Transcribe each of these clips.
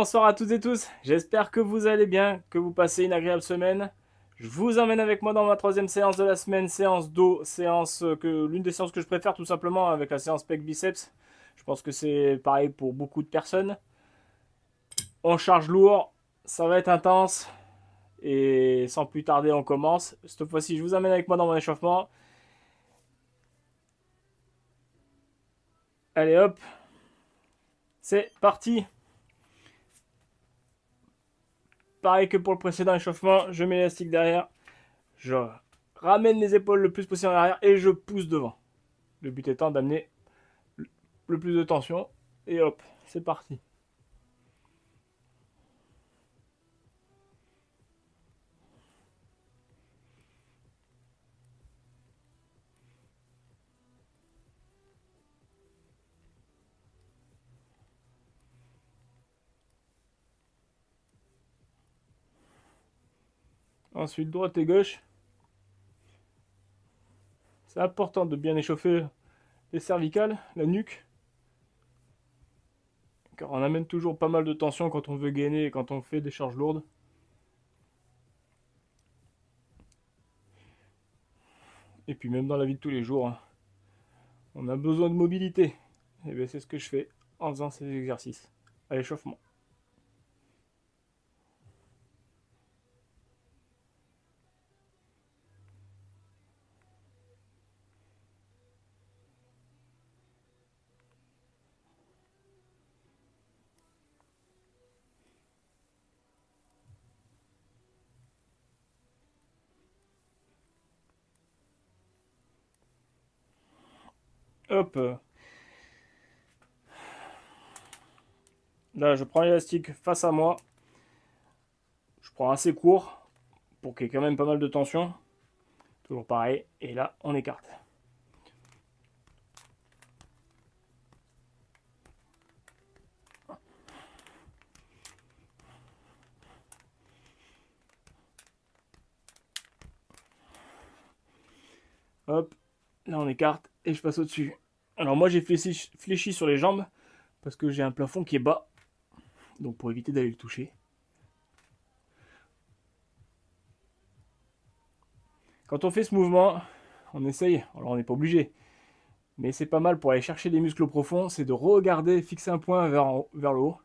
bonsoir à toutes et tous, j'espère que vous allez bien, que vous passez une agréable semaine. Je vous emmène avec moi dans ma troisième séance de la semaine, séance dos, l'une des séances que je préfère tout simplement avec la séance pec biceps. Je pense que c'est pareil pour beaucoup de personnes. On charge lourd, ça va être intense et sans plus tarder on commence. Cette fois-ci je vous emmène avec moi dans mon échauffement. Allez hop, c'est parti. Pareil que pour le précédent échauffement, je mets l'élastique derrière, je ramène les épaules le plus possible en arrière et je pousse devant. Le but étant d'amener le plus de tension et hop, c'est parti. Ensuite, droite et gauche. C'est important de bien échauffer les cervicales, la nuque. Car on amène toujours pas mal de tension quand on veut gainer et quand on fait des charges lourdes. Et puis même dans la vie de tous les jours, on a besoin de mobilité. Et bien c'est ce que je fais en faisant ces exercices à l'échauffement. Hop. Là, je prends l'élastique face à moi. Je prends assez court pour qu'il y ait quand même pas mal de tension. Toujours pareil. Et là, on écarte. Hop. Là, on écarte et je passe au-dessus. Alors moi, j'ai fléchi sur les jambes parce que j'ai un plafond qui est bas. Donc pour éviter d'aller le toucher. Quand on fait ce mouvement, on essaye, alors on n'est pas obligé, mais c'est pas mal pour aller chercher des muscles profonds, c'est de regarder, fixer un point vers le haut,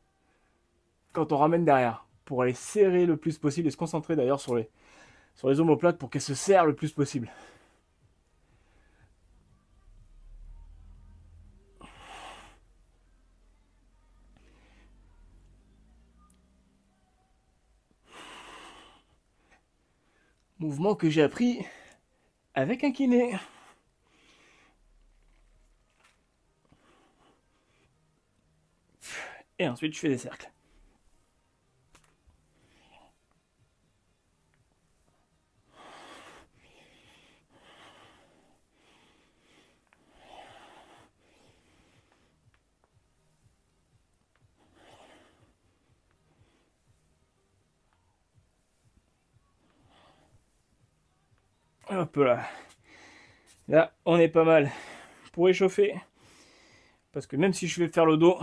quand on ramène derrière, pour aller serrer le plus possible et se concentrer d'ailleurs sur les omoplates pour qu'elles se serrent le plus possible. Mouvement que j'ai appris avec un kiné. Et ensuite je fais des cercles. Hop là. Là, on est pas mal pour échauffer. Parce que même si je vais faire le dos,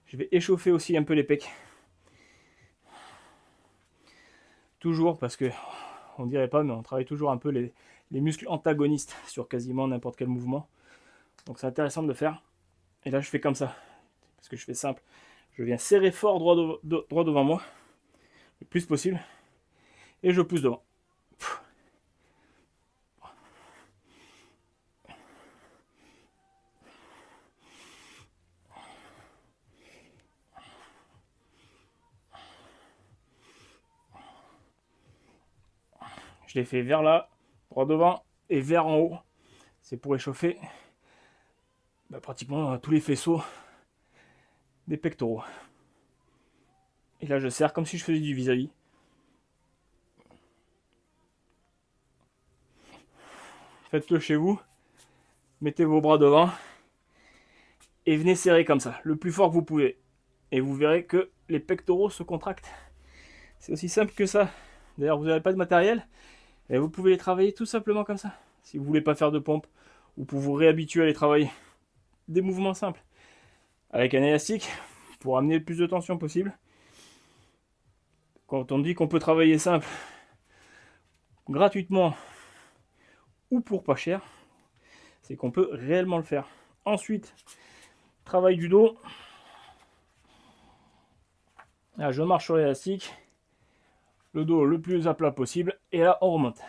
je vais échauffer aussi un peu les pecs. Toujours parce que, on dirait pas, mais on travaille toujours un peu les muscles antagonistes sur quasiment n'importe quel mouvement. Donc c'est intéressant de le faire. Et là je fais comme ça. Parce que je fais simple. Je viens serrer fort droit devant moi. Le plus possible. Et je pousse devant. Je les fais vers là, droit devant et vers en haut. C'est pour échauffer pratiquement tous les faisceaux des pectoraux. Et là je serre comme si je faisais du vis-à-vis. Faites-le chez vous. Mettez vos bras devant. Et venez serrer comme ça, le plus fort que vous pouvez. Et vous verrez que les pectoraux se contractent. C'est aussi simple que ça. D'ailleurs, vous n'avez pas de matériel. Et vous pouvez les travailler tout simplement comme ça. Si vous voulez pas faire de pompe, ou pour vous réhabituer à les travailler. Des mouvements simples. Avec un élastique, pour amener le plus de tension possible. Quand on dit qu'on peut travailler simple, gratuitement ou pour pas cher, c'est qu'on peut réellement le faire. Ensuite, travail du dos. Là, je marche sur l'élastique, le dos le plus à plat possible, et là on remonte.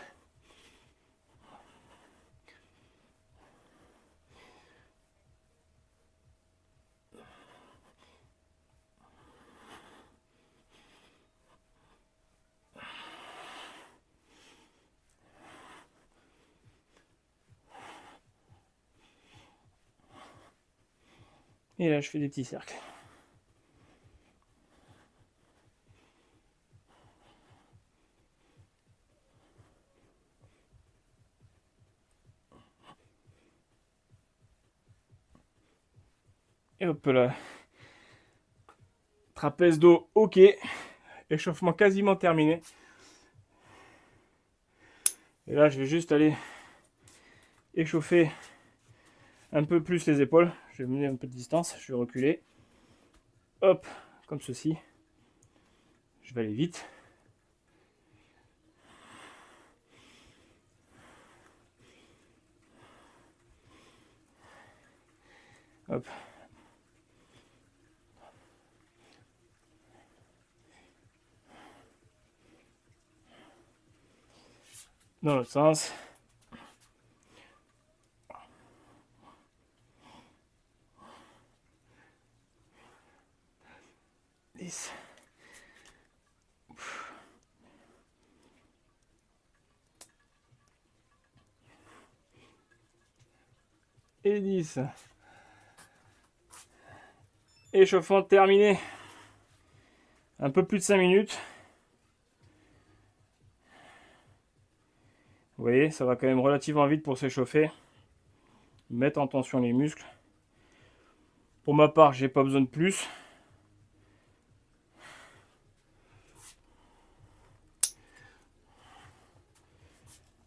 Et là je fais des petits cercles. Et hop là. Trapèze dos, ok. Échauffement quasiment terminé. Et là, je vais juste aller échauffer un peu plus les épaules. Je vais mener un peu de distance, je vais reculer. Hop, comme ceci. Je vais aller vite. Hop. Dans l'autre sens. Et 10. Échauffement terminé. Un peu plus de 5 minutes. Vous voyez, ça va quand même relativement vite pour s'échauffer. Mettre en tension les muscles. Pour ma part, j'ai pas besoin de plus.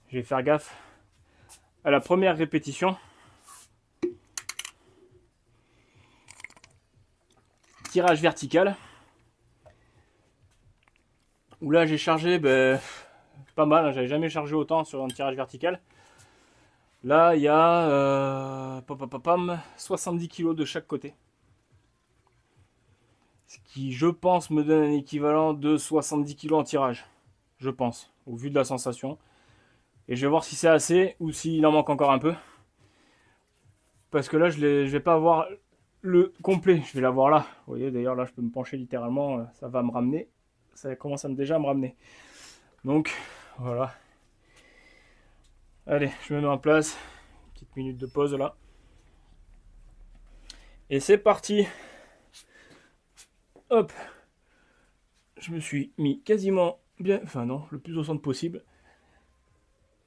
Je vais faire gaffe à la première répétition. Tirage vertical. Où là j'ai chargé pas mal, hein, j'avais jamais chargé autant sur un tirage vertical. Là il y a 70 kg de chaque côté. Ce qui je pense me donne un équivalent de 70 kg en tirage. Je pense, au vu de la sensation. Et je vais voir si c'est assez ou s'il en manque encore un peu. Parce que là je vais pas avoir le complet, je vais l'avoir là. Vous voyez d'ailleurs là je peux me pencher littéralement, ça va me ramener. Ça commence déjà à me ramener. Donc voilà. Allez, je me mets en place. Une petite minute de pause là. Et c'est parti. Hop. Je me suis mis quasiment bien, enfin non, le plus au centre possible.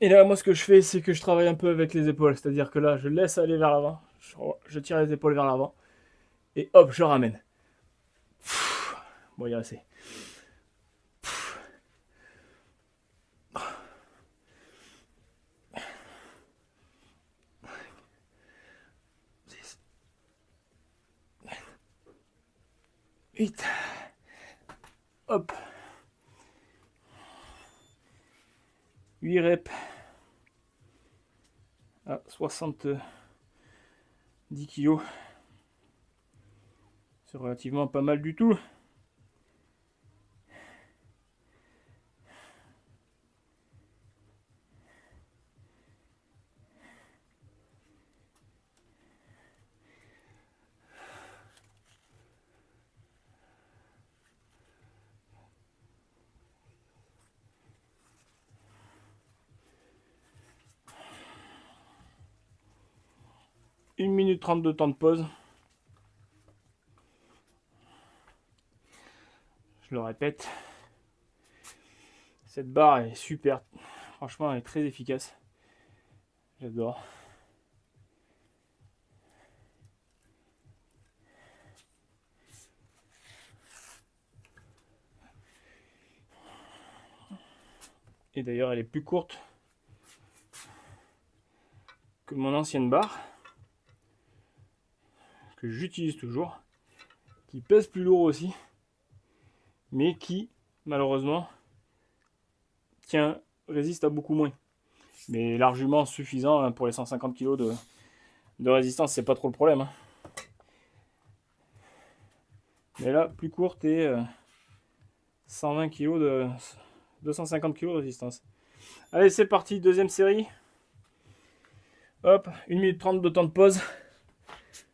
Et là, moi ce que je fais, c'est que je travaille un peu avec les épaules. C'est-à-dire que là, je laisse aller vers l'avant. Je tire les épaules vers l'avant. Et hop, je ramène. Bon, il y a assez. 8. Hop. 8 reps. À 70 kg. C'est relativement pas mal du tout. Une minute 30 de temps de pause. Je le répète. Cette barre est super. Franchement, elle est très efficace. J'adore. Et d'ailleurs, elle est plus courte que mon ancienne barre, que j'utilise toujours. qui pèse plus lourd aussi, mais qui, malheureusement, résiste à beaucoup moins. Mais largement suffisant hein, pour les 150 kg de résistance, c'est pas trop le problème. Hein. Mais là, plus courte et 120 kg de 250 kg de résistance. Allez, c'est parti, deuxième série. Hop, 1 minute 30 de temps de pause.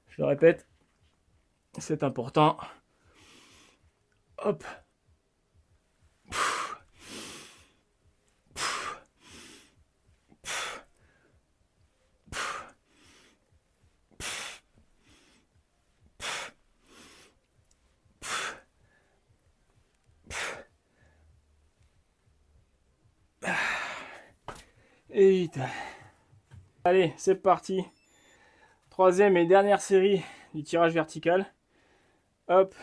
Je le répète, c'est important. Hop. Et vite. Allez, c'est parti. Troisième et dernière série du tirage vertical. Hop.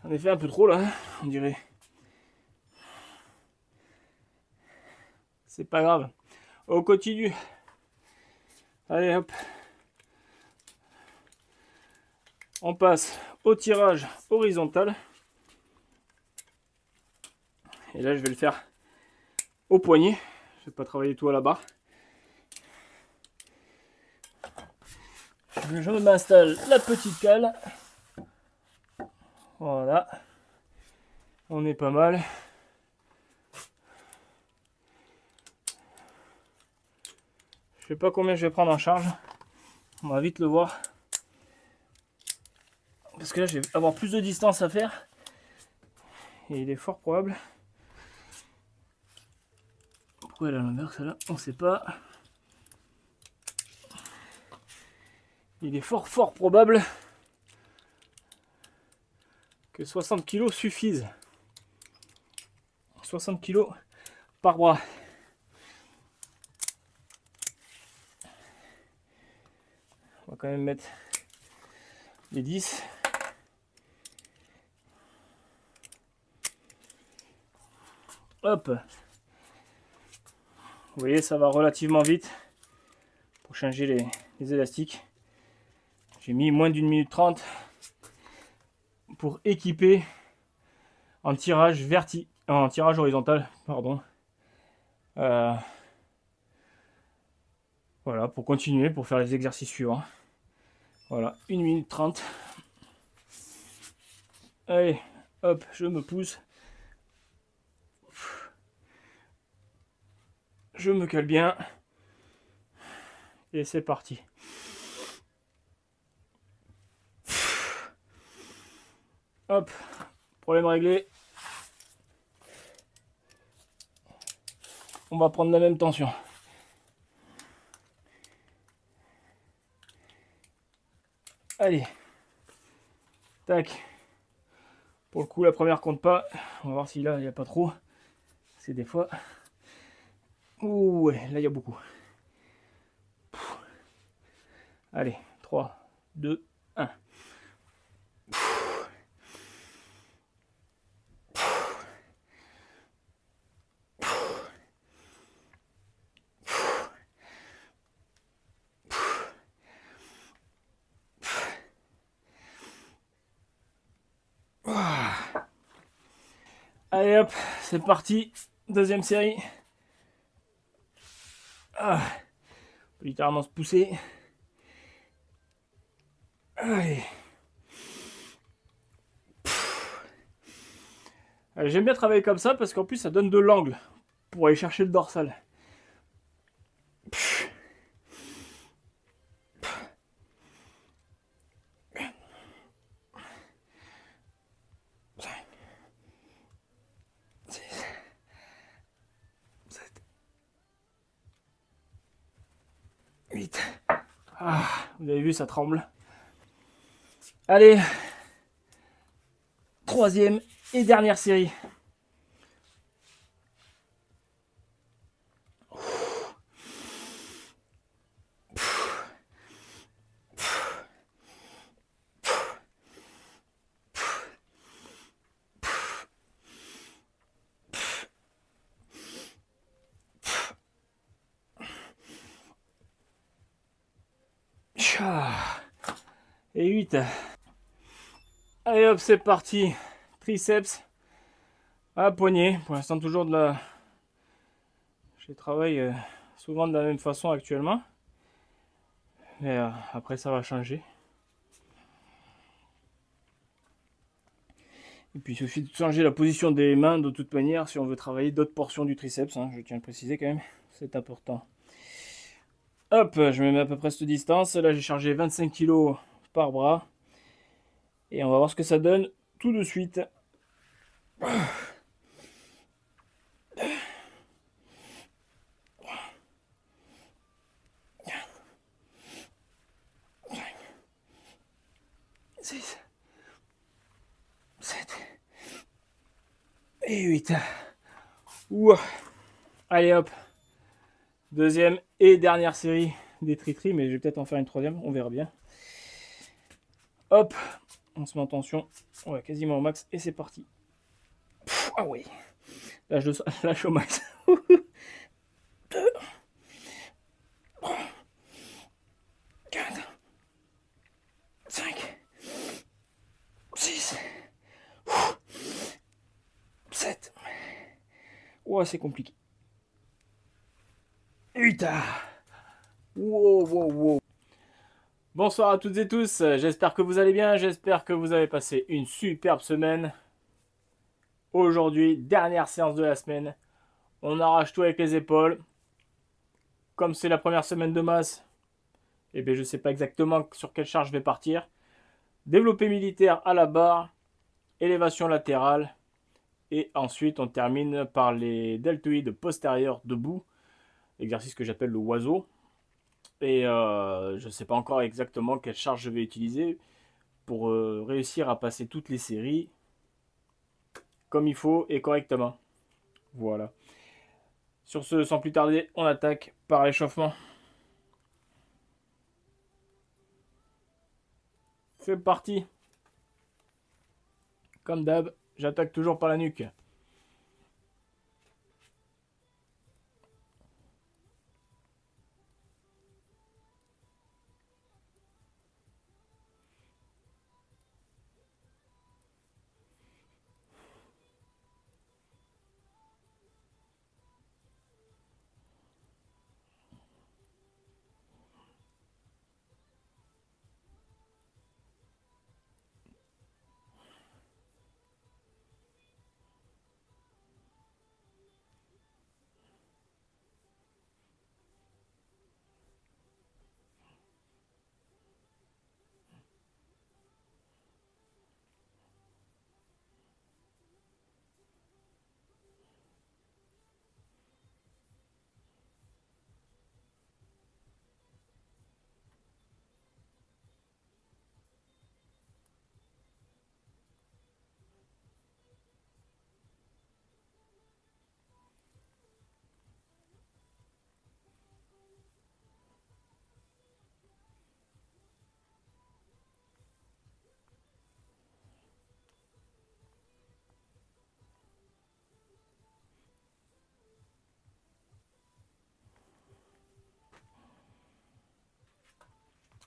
J'en ai fait un peu trop là, hein, on dirait. C'est pas grave. On continue. Allez hop. On passe au tirage horizontal. Et là je vais le faire au poignet. Je vais pas travailler tout à la barre. Je m'installe la petite cale. Voilà. On est pas mal. Je sais pas combien je vais prendre en charge. On va vite le voir. Parce que là, je vais avoir plus de distance à faire. Et il est fort probable. Pourquoi elle est à l'envers celle-là? On sait pas. Il est fort probable que 60 kg suffisent. 60 kg par bras. On va quand même mettre les 10. Hop. Vous voyez, ça va relativement vite pour changer les élastiques. J'ai mis moins d'1 minute 30 pour équiper en tirage horizontal, pardon. Voilà, pour continuer, pour faire les exercices suivants. Voilà, 1 minute 30. Allez, hop, je me pousse. Je me cale bien. Et c'est parti. Hop, problème réglé. On va prendre la même tension. Allez. Tac. Pour le coup, la première compte pas. On va voir si là, il n'y a pas trop. C'est des fois... Ouh, ouais, là, il y a beaucoup. Allez, 3, 2, 1. Allez hop, c'est parti. Deuxième série. On peut littéralement se pousser. Allez. J'aime bien travailler comme ça parce qu'en plus ça donne de l'angle pour aller chercher le dorsal. Vous avez vu, ça tremble. Allez, troisième et dernière série. Et 8. Allez hop, c'est parti. Triceps à poignet. Pour l'instant, toujours de la... Je travaille souvent de la même façon actuellement. Mais après, ça va changer. Et puis, il suffit de changer la position des mains de toute manière si on veut travailler d'autres portions du triceps. Hein, je tiens à le préciser quand même. C'est important. Hop, je me mets à peu près cette distance. Là, j'ai chargé 25 kg par bras. Et on va voir ce que ça donne tout de suite. Et 8. Ouah. Allez hop. Deuxième et dernière série des tri-tri, mais je vais peut-être en faire une troisième, on verra bien. Hop, on se met en tension. Ouais, quasiment au max et c'est parti. Pff, ah oui. Lâche au max. 2, 3, 4, 5, 6, 7. Ouais, c'est compliqué. 8. Wow, wow, wow. Bonsoir à toutes et tous, j'espère que vous allez bien, j'espère que vous avez passé une superbe semaine. Aujourd'hui, dernière séance de la semaine. On arrache tout avec les épaules. Comme c'est la première semaine de masse, et bien je ne sais pas exactement sur quelle charge je vais partir. Développé militaire à la barre, élévation latérale, et ensuite on termine par les deltoïdes postérieurs debout, exercice que j'appelle le oiseau. Et je ne sais pas encore exactement quelle charge je vais utiliser pour réussir à passer toutes les séries comme il faut et correctement. Voilà. Sur ce, sans plus tarder, on attaque par l'échauffement. C'est parti. Comme d'hab, j'attaque toujours par la nuque.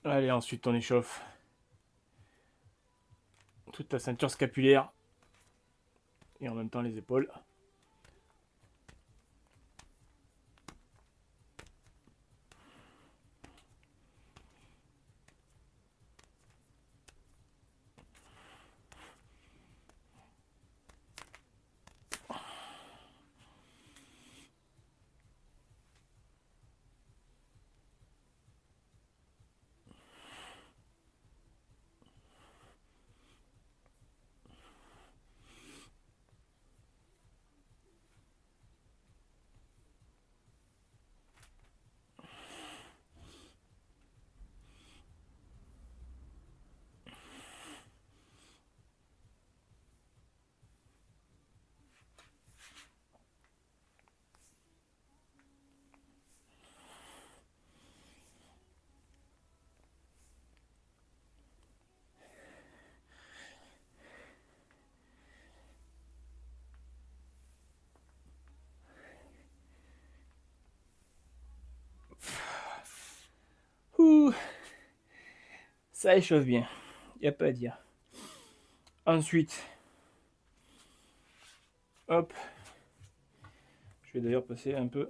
Allez, ensuite on échauffe toute la ceinture scapulaire et en même temps les épaules. Ça échauffe bien. Il n'y a pas à dire. Ensuite, hop. Je vais d'ailleurs passer un peu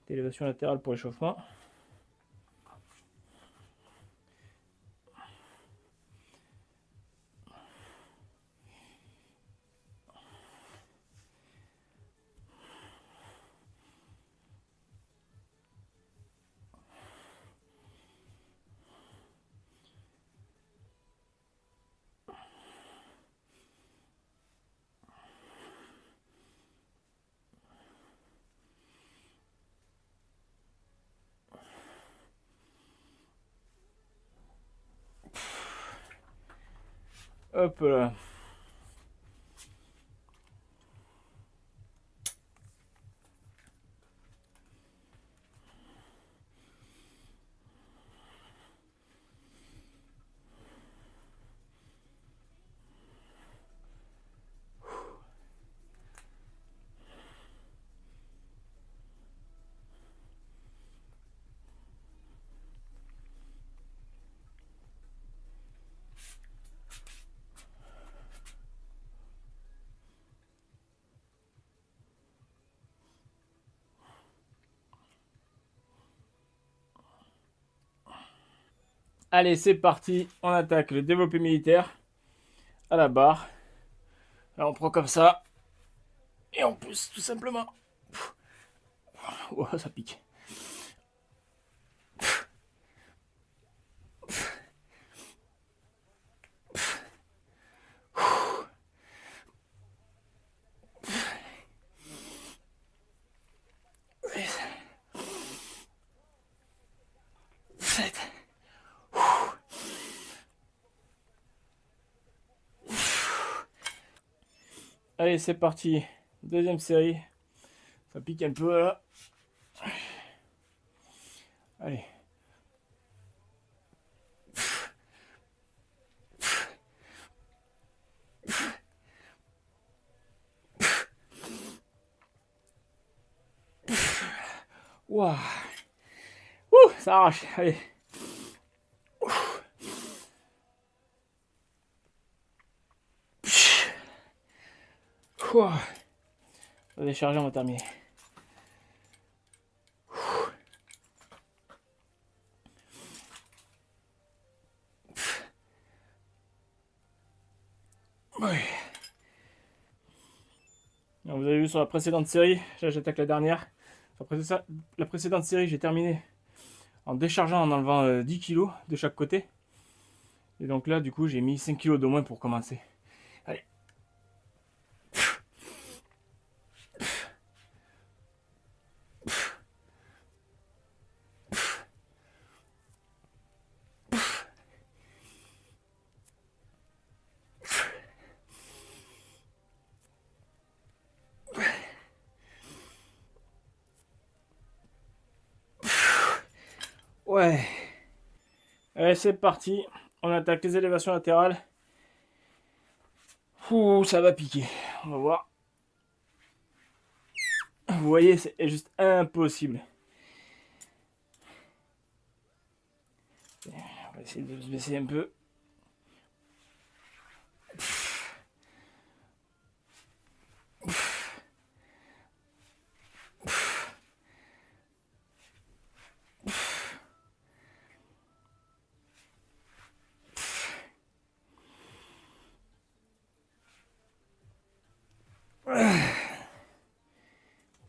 d'élévation latérale pour l'échauffement. Hop là. Allez, c'est parti. On attaque le développé militaire à la barre. Là, on prend comme ça. Et on pousse tout simplement. Oh, ça pique. Allez, c'est parti. Deuxième série. Ça pique un peu là. Allez. Waouh. Ouh, ça arrache. Allez. Ouah. On va décharger, on va terminer. Oui. Alors, vous avez vu sur la précédente série, là j'attaque la dernière. La précédente série, j'ai terminé en déchargeant, en enlevant 10 kg de chaque côté. Et donc là, du coup, j'ai mis 5 kg de moins pour commencer. Allez. Ouais. Allez, c'est parti. On attaque les élévations latérales. Ouh, ça va piquer. On va voir. Vous voyez, c'est juste impossible. On va essayer de se baisser un peu.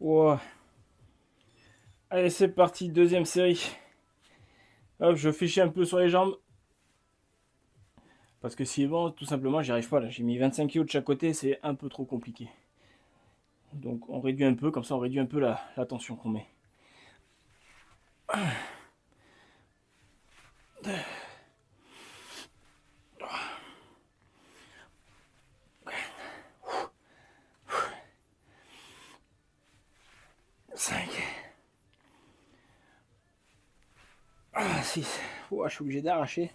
Wow. Allez, c'est parti, deuxième série. Hop, je fichais un peu sur les jambes. Parce que si bon, tout simplement, j'y arrive pas là. J'ai mis 25 kg de chaque côté, c'est un peu trop compliqué. Donc on réduit un peu, comme ça on réduit un peu la tension qu'on met. Ah, 6. Ouah, je suis obligé d'arracher.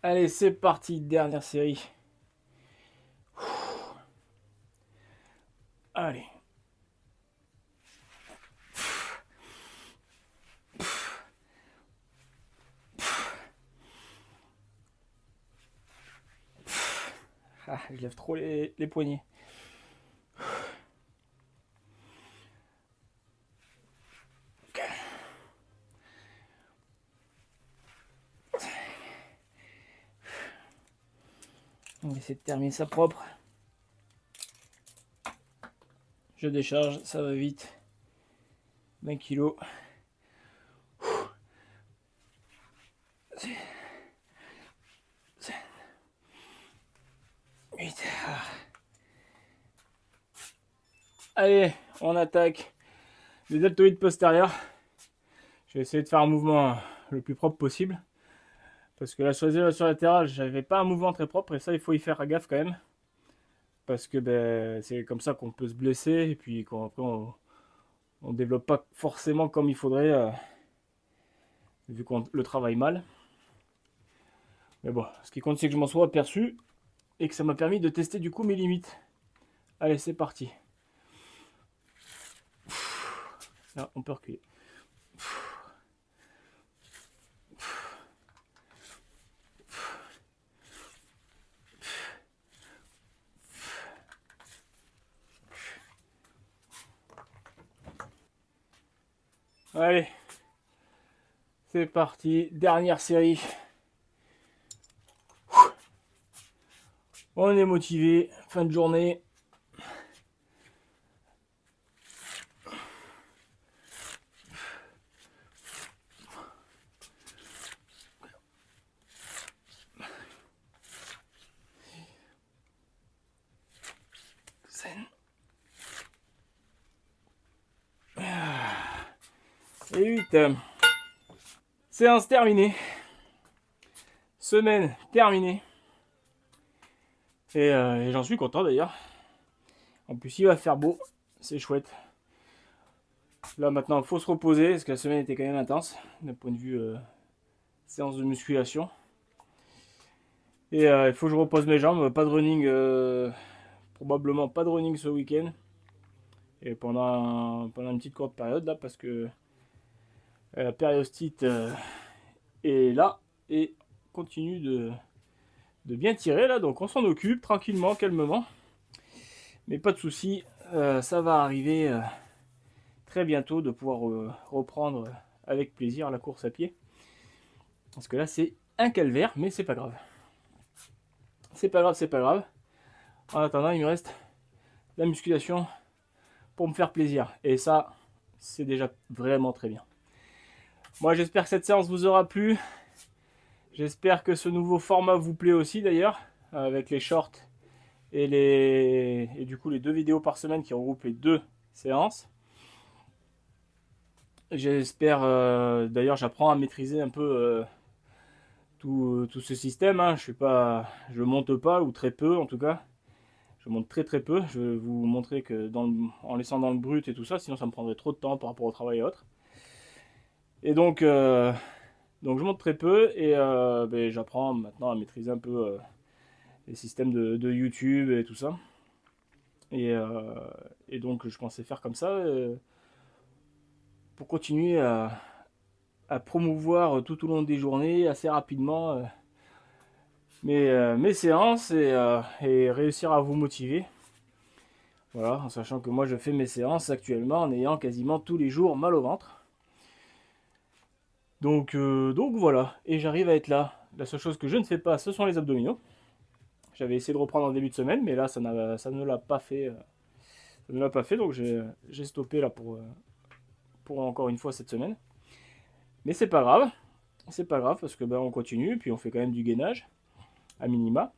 Allez, c'est parti, dernière série. Allez. Ah, je lève trop les poignets. On va essayer de terminer ça propre. Je décharge, ça va vite. 20 kg. 8. Allez, on attaque les deltoïdes postérieurs. Je vais essayer de faire un mouvement le plus propre possible. Parce que là, sur les élévations latérales, j'avais pas un mouvement très propre. Et ça, il faut y faire gaffe quand même. Parce que ben, c'est comme ça qu'on peut se blesser. Et puis qu'après, on développe pas forcément comme il faudrait. Vu qu'on le travaille mal. Mais bon, ce qui compte, c'est que je m'en sois aperçu. Et que ça m'a permis de tester du coup mes limites. Allez, c'est parti. Là, on peut reculer. Allez, c'est parti, dernière série. On est motivé, fin de journée. Et 8. Séance terminée. Semaine terminée. Et j'en suis content d'ailleurs. En plus, il va faire beau. C'est chouette. Là maintenant, il faut se reposer parce que la semaine était quand même intense d'un point de vue séance de musculation. Et il faut que je repose mes jambes. Pas de running, probablement pas de running ce week-end. Et pendant une petite courte période là, parce que la périostite est là et continue de bien tirer là. Donc on s'en occupe tranquillement, calmement. Mais pas de souci, ça va arriver très bientôt de pouvoir reprendre avec plaisir la course à pied. Parce que là c'est un calvaire, mais c'est pas grave. C'est pas grave, c'est pas grave. En attendant, il me reste la musculation pour me faire plaisir. Et ça, c'est déjà vraiment très bien. Moi, j'espère que cette séance vous aura plu. J'espère que ce nouveau format vous plaît aussi d'ailleurs, avec les shorts et du coup les 2 vidéos par semaine qui regroupent les 2 séances. J'espère, d'ailleurs j'apprends à maîtriser un peu tout ce système. Hein. Je monte pas, ou très peu en tout cas. Je monte très peu. Je vais vous montrer que en laissant dans le brut et tout ça, sinon ça me prendrait trop de temps par rapport au travail et autres. Et donc je monte très peu et ben, j'apprends maintenant à maîtriser un peu les systèmes de YouTube et tout ça. Et donc je pensais faire comme ça pour continuer à promouvoir tout au long des journées assez rapidement mes séances et réussir à vous motiver. Voilà, en sachant que moi je fais mes séances actuellement en ayant quasiment tous les jours mal au ventre. Donc voilà, et j'arrive à être là. La seule chose que je ne fais pas, ce sont les abdominaux. J'avais essayé de reprendre en début de semaine, mais là ça ne l'a pas fait. Ça ne l'a pas fait, donc j'ai stoppé là pour encore une fois cette semaine. Mais c'est pas grave parce que ben, on continue, puis on fait quand même du gainage à minima.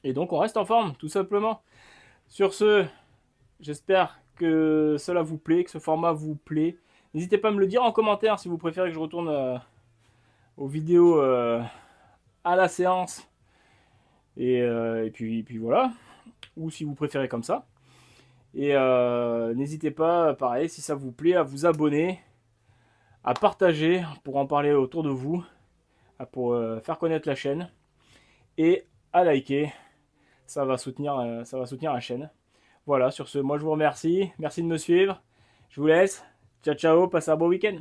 Et donc on reste en forme, tout simplement. Sur ce, j'espère que cela vous plaît, que ce format vous plaît. N'hésitez pas à me le dire en commentaire si vous préférez que je retourne aux vidéos à la séance. Et puis voilà. Ou si vous préférez comme ça. Et n'hésitez pas, pareil, si ça vous plaît, à vous abonner, à partager pour en parler autour de vous, pour faire connaître la chaîne. Et à liker. Ça va soutenir la chaîne. Voilà, sur ce, moi je vous remercie. Merci de me suivre. Je vous laisse. Ciao, ciao. Passez un bon week-end.